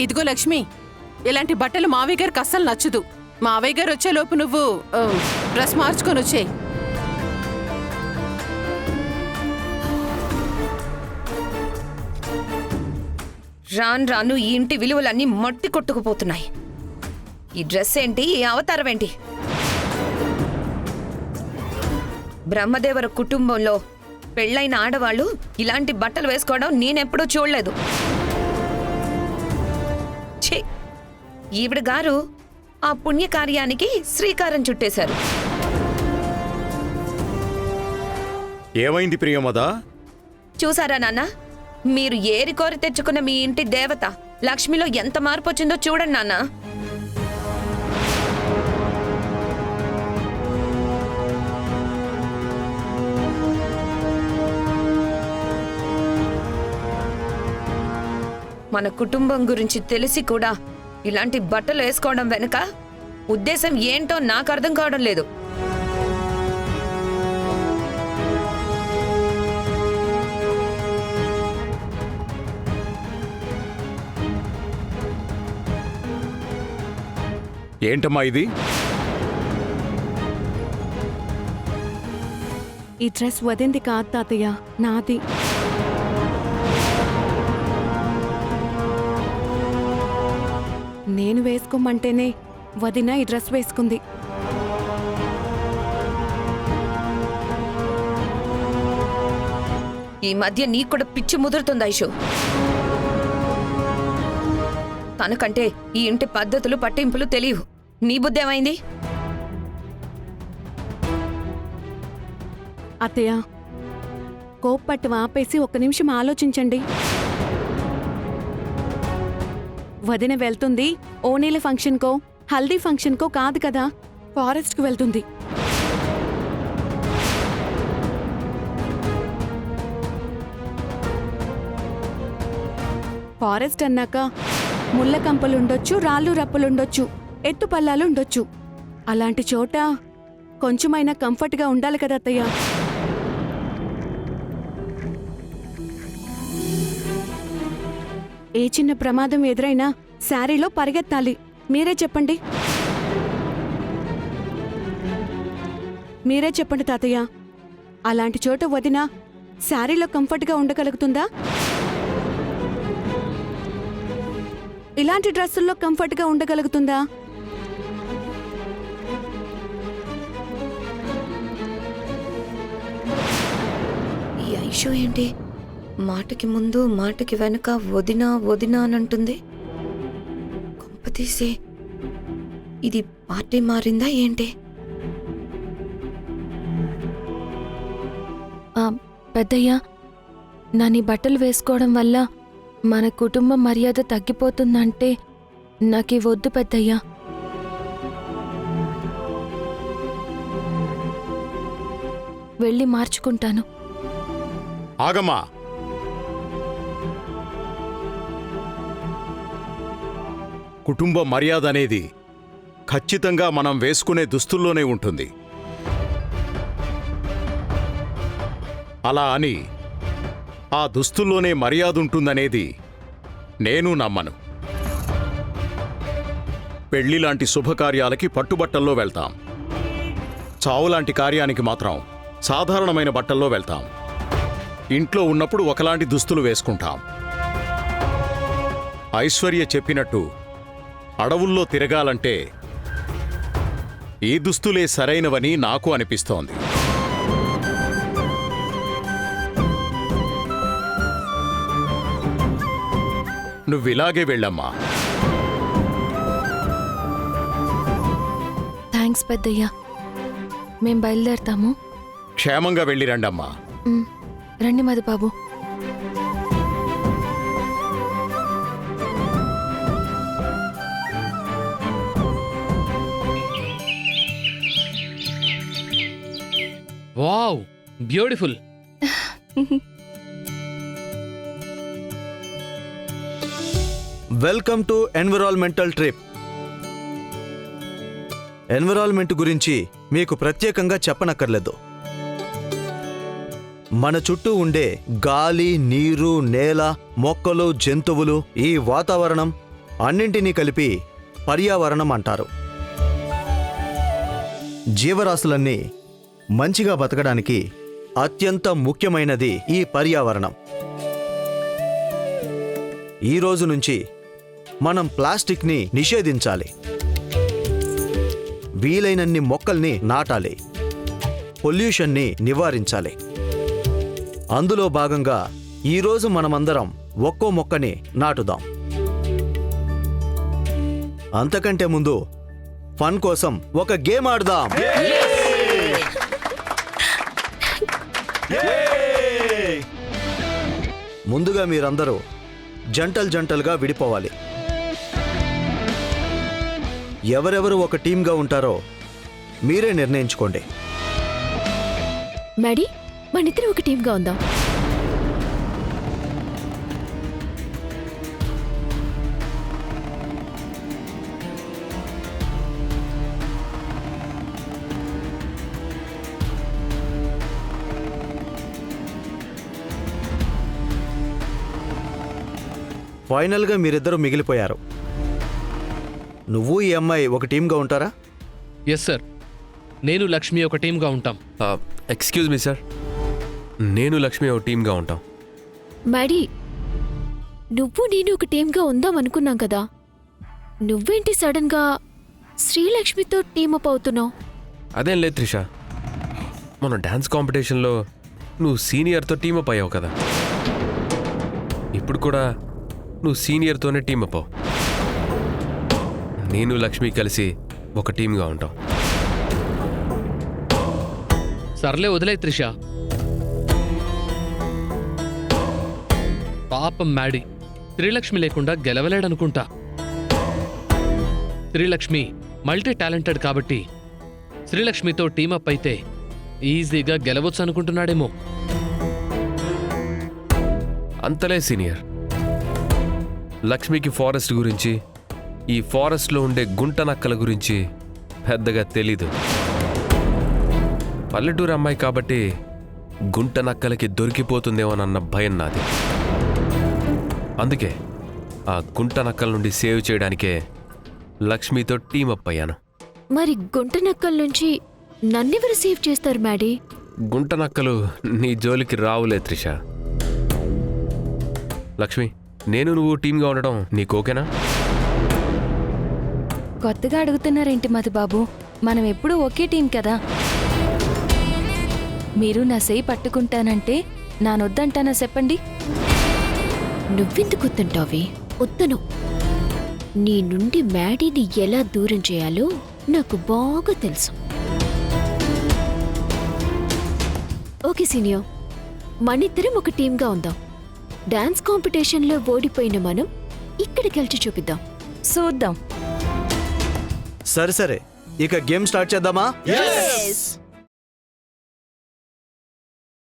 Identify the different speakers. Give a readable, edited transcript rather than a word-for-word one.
Speaker 1: ఇదిగో లక్ష్మి, ఇలాంటి బట్టలు మావయ్య గారికి అస్సలు నచ్చదు. మావయ్య గారు వచ్చేలోపు నువ్వు డ్రెస్ మార్చుకొని వచ్చే.
Speaker 2: రాను రాను ఈ ఇంటి విలువలన్నీ మట్టి కొట్టుకుపోతున్నాయి. ఈ డ్రెస్ ఏంటి, ఈ అవతారం ఏంటి? బ్రహ్మదేవర కుటుంబంలో పెళ్ళైన ఆడవాళ్ళు ఇలాంటి బట్టలు వేసుకోవడం నేనెప్పుడూ చూడలేదు. ఛీ, ఈవిడ గారు ఆ పుణ్యకార్యానికి శ్రీకారం చుట్టేశారు.
Speaker 3: ఏమైంది ప్రియమదా?
Speaker 2: చూసారా నాన్న, మీరు ఏరి కోరి తెచ్చుకున్న మీ ఇంటి దేవత లక్ష్మిలో ఎంత మార్పు వచ్చిందో చూడండి నాన్న. మన కుటుంబం గురించి తెలిసి కూడా ఇలాంటి బట్టలు వేసుకోవడం వెనుక ఉద్దేశం ఏంటో నాకు అర్థం కావడం లేదు.
Speaker 3: ఏంటమ్మా ఇది?
Speaker 4: ఈ డ్రెస్ వదింది కాదు తాతయ్య, నాది. నేను వేసుకోమంటేనే వదిన ఈ డ్రెస్ వేసుకుంది.
Speaker 2: ఈ మధ్య నీకు కూడా పిచ్చి ముదురుతుంది ఐషు. తనకంటే ఈ ఇంటి పద్ధతులు పట్టింపులు తెలియవు. నీ బుద్ధి ఏమైంది?
Speaker 4: అత్తయ్య, కోప్పట్టు ఆపేసి ఒక్క నిమిషం ఆలోచించండి. వదిన వెళ్తుంది ఓణీల ఫంక్షన్కో హల్దీ ఫంక్షన్కో కాదు కదా, ఫారెస్ట్కు వెళ్తుంది. ఫారెస్ట్ అన్నాక ముళ్ళ కంపలుండొచ్చు, రాళ్ళు రప్పులుండొచ్చు, ఎత్తుపల్లాలుండొచ్చు. అలాంటి చోట కొంచెమైనా కంఫర్ట్గా ఉండాలి కదా అత్తయ్య. ఏ చిన్న ప్రమాదం ఎదురైనా శారీలో పరిగెత్తాలి. మీరే చెప్పండి, మీరే చెప్పండి తాతయ్య. అలాంటి చోట వదిన శారీలో కంఫర్ట్గా ఉండగలుగుతుందా? ఇలాంటి డ్రెస్సుల్లో కంఫర్ట్గా ఉండగలుగుతుందా?
Speaker 2: ఈ ఐషు ఏంటి మాటకి ముందు మాటకి వెనుక వదినా వదినా అని అంటుంది? కొంపతీసే ఇది పార్టీ మారిందా ఏంటి?
Speaker 5: పెద్దయ్య, నాని బట్టలు వేసుకోవడం వల్ల మన కుటుంబ మర్యాద తగ్గిపోతుందంటే నాకీ వద్దు పెద్దయ్య. వెళ్ళి మార్చుకుంటాను.
Speaker 3: ఆగమ్మా. కుటుంబ మర్యాద అనేది ఖచ్చితంగా మనం వేసుకునే దుస్తుల్లోనే ఉంటుంది. అలా అని ఆ దుస్తుల్లోనే మర్యాద ఉంటుందనేది నేను నమ్మను. పెళ్లిలాంటి శుభకార్యాలకి పట్టుబట్టల్లో వెళ్తాం. చావులాంటి కార్యానికి మాత్రం సాధారణమైన బట్టల్లో వెళ్తాం. ఇంట్లో ఉన్నప్పుడు ఒకలాంటి దుస్తులు వేసుకుంటాం. ఐశ్వర్య చెప్పినట్టు అడవుల్లో తిరగాలంటే ఈ దుస్తులే సరైనవని నాకు అనిపిస్తోంది. నువ్విలాగే వెళ్ళమ్మా.
Speaker 5: థ్యాంక్స్ పెద్దయ్య. మేం బయలుదేరతాము.
Speaker 3: క్షేమంగా వెళ్ళిరండమ్మా.
Speaker 5: రండి Madhubabu.
Speaker 6: Wow, beautiful.
Speaker 7: Welcome to environmental trip. Environment గురించి మీకు ప్రత్యేకంగా చెప్పనక్కర్లేదు. మన చుట్టూ ఉండే గాలి, నీరు, నేల, మొక్కలు, జంతువులు, ఈ వాతావరణం అన్నింటినీ కలిపి పర్యావరణం అంటారు. జీవరాశులన్నీ మంచిగా బతకడానికి అత్యంత ముఖ్యమైనది ఈ పర్యావరణం. ఈ రోజు నుంచి మనం ప్లాస్టిక్ని నిషేధించాలి. వీలైనన్ని మొక్కల్ని నాటాలి. పొల్యూషన్ని నివారించాలి. అందులో భాగంగా ఈరోజు మనమందరం ఒక్కో మొక్కని నాటుదాం. అంతకంటే ముందు ఫన్ కోసం ఒక గేమ్ ఆడదాం. ముందుగా మీరందరూ జంటలుగా విడిపోవాలి. ఎవరెవరు ఒక టీంగా ఉంటారో మీరే నిర్ణయించుకోండి.
Speaker 5: మ్యాడీ, మనిద్దరం ఒక టీంగా ఉందాం.
Speaker 7: ఫైనల్గా మీరిద్దరూ మిగిలిపోయారు. నువ్వు ఈ అమ్మాయి ఒక టీంగా ఉంటారా?
Speaker 6: ఎస్ సార్, నేను లక్ష్మి ఒక టీంగా ఉంటాం.
Speaker 8: ఎక్స్క్యూజ్ మీ సార్, నేను లక్ష్మి ఒక టీంగా ఉంటాం.
Speaker 5: మ్యాడీ, నువ్వు నేను ఒక టీంగా ఉందాం అనుకున్నాం కదా, నువ్వేంటి సడన్గా శ్రీలక్ష్మితో టీమప్ అవుతున్నావు?
Speaker 8: అదేం లేదు త్రిష, మన డ్యాన్స్ కాంపిటీషన్లో నువ్వు సీనియర్తో టీమప్ అయ్యావు కదా, ఇప్పుడు కూడా నువ్వు సీనియర్తోనే టీమప్ అవ్వు. నేను లక్ష్మి కలిసి ఒక టీంగా ఉంటాం.
Speaker 6: సర్లే వదిలే త్రిష. పాపం మ్యాడీ శ్రీలక్ష్మి లేకుండా గెలవలేడనుకుంటా. శ్రీలక్ష్మి మల్టీ టాలెంటెడ్ కాబట్టి శ్రీలక్ష్మితో టీమప్ అయితే ఈజీగా గెలవచ్చు అనుకుంటున్నాడేమో.
Speaker 8: అంతలే సీనియర్, లక్ష్మికి ఫారెస్ట్ గురించి, ఈ ఫారెస్ట్లో ఉండే గుంట నక్కల గురించి పెద్దగా తెలీదు. పల్లెటూరు అమ్మాయి కాబట్టి గుంట నక్కలకి దొరికిపోతుందేమోనన్న భయం నాది. అందుకే ఆ గుంట నక్కల నుండి సేవ్ చేయడానికే లక్ష్మితో టీమప్ అయ్యాను.
Speaker 5: మరి గుంట నక్కల నుంచి నన్నెవరు సేవ్ చేస్తారు మ్యాడీ?
Speaker 8: గుంట నక్కలు నీ జోలికి రావులే త్రిష. లక్ష్మి, నేను నువ్వు టీంగా ఉండడం నీకు ఓకేనా?
Speaker 5: కొత్తగా అడుగుతున్నారేంటి మధుబాబు, మనం ఎప్పుడూ ఒకే టీం కదా. మీరు నా చేయి పట్టుకుంటానంటే నానొద్దంటానా చెప్పండి? నువ్వెందుకు వద్దంటావి? వద్దను. నీ నుండి మ్యాడీని ఎలా దూరం చేయాలో నాకు బాగా తెలుసు. ఓకే సీనియర్, మనిద్దరం ఒక టీంగా ఉందాం. డాన్స్ కాంపిటీషన్లో ఓడిపోయిన మనం ఇక్కడ గెలిచి చూపిద్దాం. చూద్దాం.
Speaker 7: సరే, ఇక గేమ్ స్టార్ట్ చేద్దామా?